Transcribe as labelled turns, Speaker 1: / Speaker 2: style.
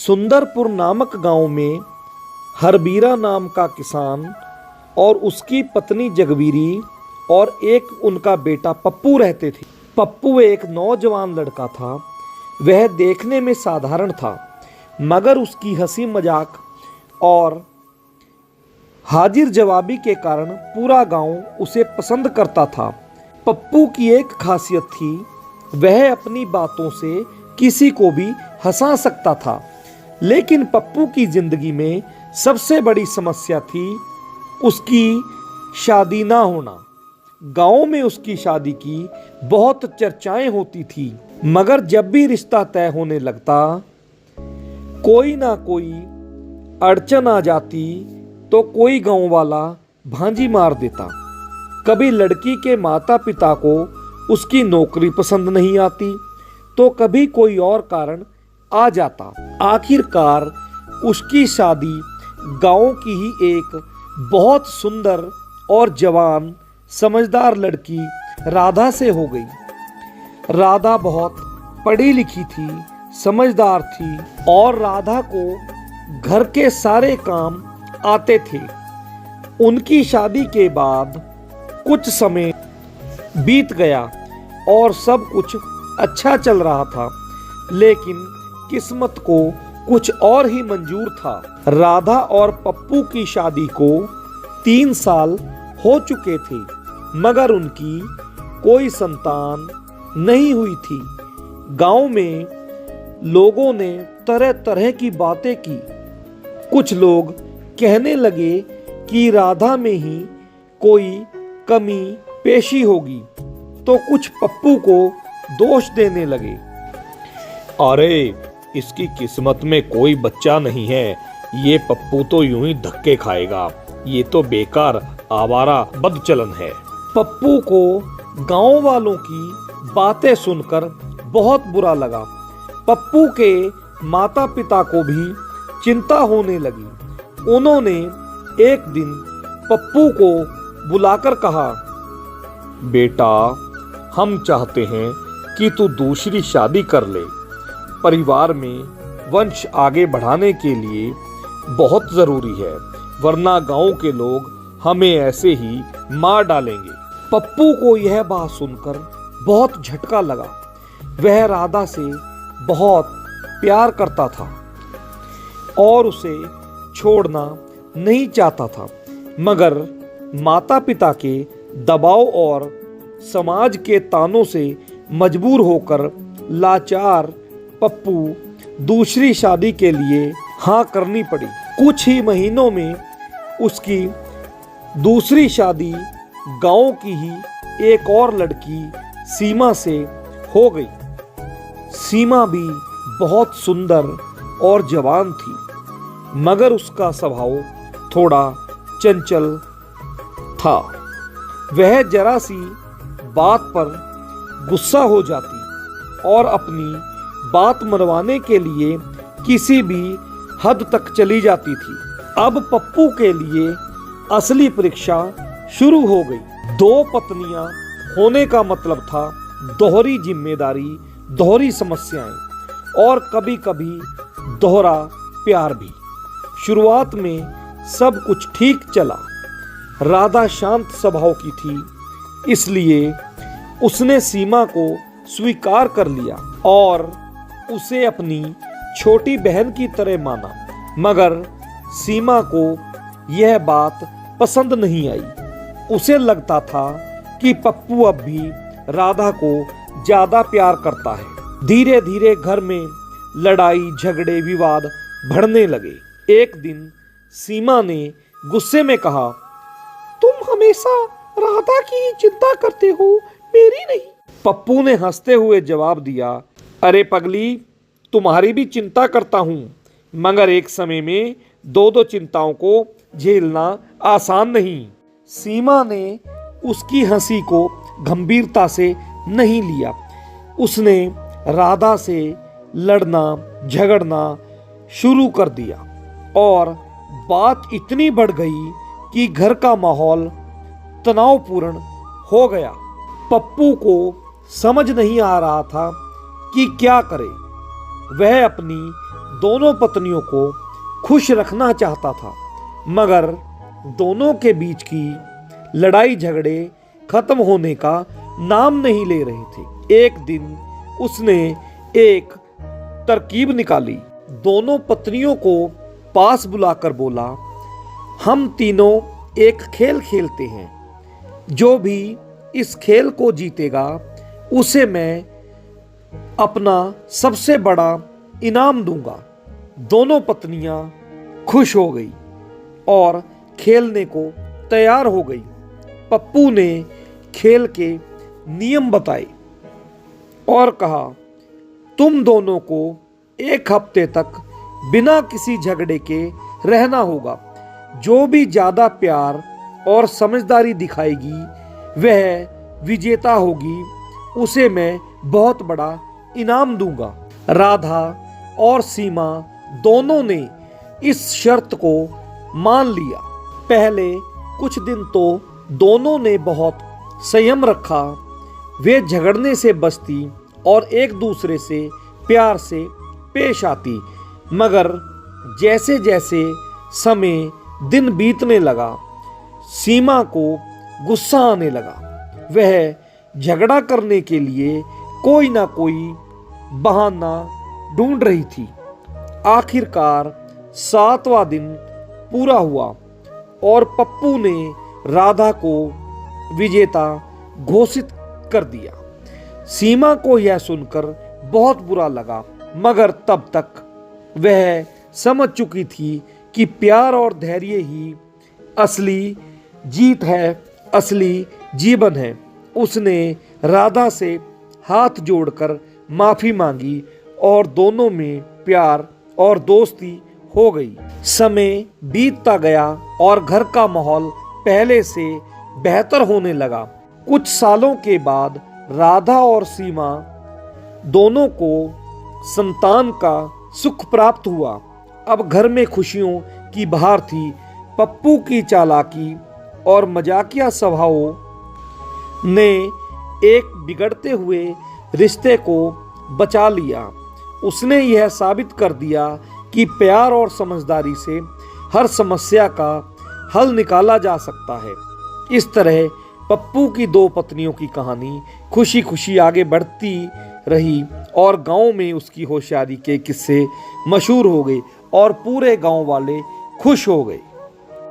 Speaker 1: सुंदरपुर नामक गांव में हरबीरा नाम का किसान और उसकी पत्नी जगवीरी और एक उनका बेटा पप्पू रहते थे। पप्पू एक नौजवान लड़का था। वह देखने में साधारण था, मगर उसकी हंसी मजाक और हाजिर जवाबी के कारण पूरा गांव उसे पसंद करता था। पप्पू की एक खासियत थी, वह अपनी बातों से किसी को भी हंसा सकता था। लेकिन पप्पू की जिंदगी में सबसे बड़ी समस्या थी उसकी शादी ना होना। गांव में उसकी शादी की बहुत चर्चाएं होती थी, मगर जब भी रिश्ता तय होने लगता कोई ना कोई अड़चन आ जाती तो कोई गांव वाला भांजी मार देता। कभी लड़की के माता पिता को उसकी नौकरी पसंद नहीं आती तो कभी कोई और कारण आ जाता। आखिरकार उसकी शादी गांव की ही एक बहुत सुंदर और जवान समझदार लड़की राधा से हो गई। राधा बहुत पढ़ी लिखी थी, समझदार थी और राधा को घर के सारे काम आते थे। उनकी शादी के बाद कुछ समय बीत गया और सब कुछ अच्छा चल रहा था, लेकिन किस्मत को कुछ और ही मंजूर था। राधा और पप्पू की शादी को 3 साल हो चुके थे, मगर उनकी कोई संतान नहीं हुई थी। गांव में लोगों ने तरह तरह की बातें की। कुछ लोग कहने लगे कि राधा में ही कोई कमी पेशी होगी, तो कुछ पप्पू को दोष देने लगे।
Speaker 2: अरे इसकी किस्मत में कोई बच्चा नहीं है, ये पप्पू तो यूं ही धक्के खाएगा, ये तो बेकार आवारा बदचलन है।
Speaker 1: पप्पू को गांव वालों की बातें सुनकर बहुत बुरा लगा। पप्पू के माता पिता को भी चिंता होने लगी। उन्होंने एक दिन पप्पू को बुलाकर कहा,
Speaker 2: बेटा, हम चाहते हैं कि तू दूसरी शादी कर ले। परिवार में वंश आगे बढ़ाने के लिए बहुत जरूरी है, वरना गांव के लोग हमें ऐसे ही मार डालेंगे।
Speaker 1: पप्पू को यह बात सुनकर बहुत झटका लगा। वह राधा से बहुत प्यार करता था और उसे छोड़ना नहीं चाहता था, मगर माता पिता के दबाव और समाज के तानों से मजबूर होकर लाचार पप्पू दूसरी शादी के लिए हाँ करनी पड़ी। कुछ ही महीनों में उसकी दूसरी शादी गांव की ही एक और लड़की सीमा से हो गई। सीमा भी बहुत सुंदर और जवान थी, मगर उसका स्वभाव थोड़ा चंचल था। वह जरा सी बात पर गुस्सा हो जाती और अपनी बात मनवाने के लिए किसी भी हद तक चली जाती थी। अब पप्पू के लिए असली परीक्षा शुरू हो गई। 2 पत्नियां होने का मतलब था दोहरी जिम्मेदारी, दोहरी समस्याएं और कभी कभी दोहरा प्यार भी। शुरुआत में सब कुछ ठीक चला। राधा शांत स्वभाव की थी, इसलिए उसने सीमा को स्वीकार कर लिया और उसे अपनी छोटी बहन की तरह माना। मगर सीमा को यह बात पसंद नहीं आई। उसे लगता था कि पप्पू अब भी राधा को ज्यादा प्यार करता है। धीरे धीरे घर में लड़ाई झगड़े विवाद बढ़ने लगे। एक दिन सीमा ने गुस्से में कहा, तुम हमेशा राधा की चिंता करते हो, मेरी नहीं। पप्पू ने हंसते हुए जवाब दिया, अरे पगली, तुम्हारी भी चिंता करता हूं, मगर एक समय में 2 चिंताओं को झेलना आसान नहीं। सीमा ने उसकी हंसी को गंभीरता से नहीं लिया। उसने राधा से लड़ना झगड़ना शुरू कर दिया और बात इतनी बढ़ गई कि घर का माहौल तनावपूर्ण हो गया। पप्पू को समझ नहीं आ रहा था कि क्या करे। वह अपनी दोनों पत्नियों को खुश रखना चाहता था, मगर दोनों के बीच की लड़ाई झगड़े खत्म होने का नाम नहीं ले रहे थे। एक दिन उसने एक तरकीब निकाली। दोनों पत्नियों को पास बुलाकर बोला, हम तीनों एक खेल खेलते हैं। जो भी इस खेल को जीतेगा उसे मैं अपना सबसे बड़ा इनाम दूंगा। दोनों पत्नियां खुश हो गई और खेलने को तैयार हो गई। पप्पू ने खेल के नियम बताए और कहा, तुम दोनों को एक हफ्ते तक बिना किसी झगड़े के रहना होगा। जो भी ज्यादा प्यार और समझदारी दिखाएगी वह विजेता होगी। उसे मैं बहुत बड़ा इनाम दूंगा। राधा और सीमा दोनों ने इस शर्त को मान लिया। पहले कुछ दिन तो दोनों ने बहुत संयम रखा। वे झगड़ने से बचती और एक दूसरे से प्यार से पेश आती, मगर जैसे जैसे समय दिन बीतने लगा सीमा को गुस्सा आने लगा। वह झगड़ा करने के लिए कोई ना कोई बहाना ढूंढ रही थी। आखिरकार 7वां दिन पूरा हुआ और पप्पू ने राधा को विजेता घोषित कर दिया। सीमा को यह सुनकर बहुत बुरा लगा, मगर तब तक वह समझ चुकी थी कि प्यार और धैर्य ही असली जीत है, असली जीवन है। उसने राधा से हाथ जोड़कर माफी मांगी और दोनों में प्यार और दोस्ती हो गई। समय बीतता गया और घर का माहौल पहले से बेहतर होने लगा। कुछ सालों के बाद राधा और सीमा दोनों को संतान का सुख प्राप्त हुआ। अब घर में खुशियों की बहार थी। पप्पू की चालाकी और मजाकिया स्वभाव ने एक बिगड़ते हुए रिश्ते को बचा लिया। उसने यह साबित कर दिया कि प्यार और समझदारी से हर समस्या का हल निकाला जा सकता है। इस तरह पप्पू की दो पत्नियों की कहानी खुशी खुशी आगे बढ़ती रही और गांव में उसकी होशियारी के किस्से मशहूर हो गए और पूरे गांव वाले खुश हो गए।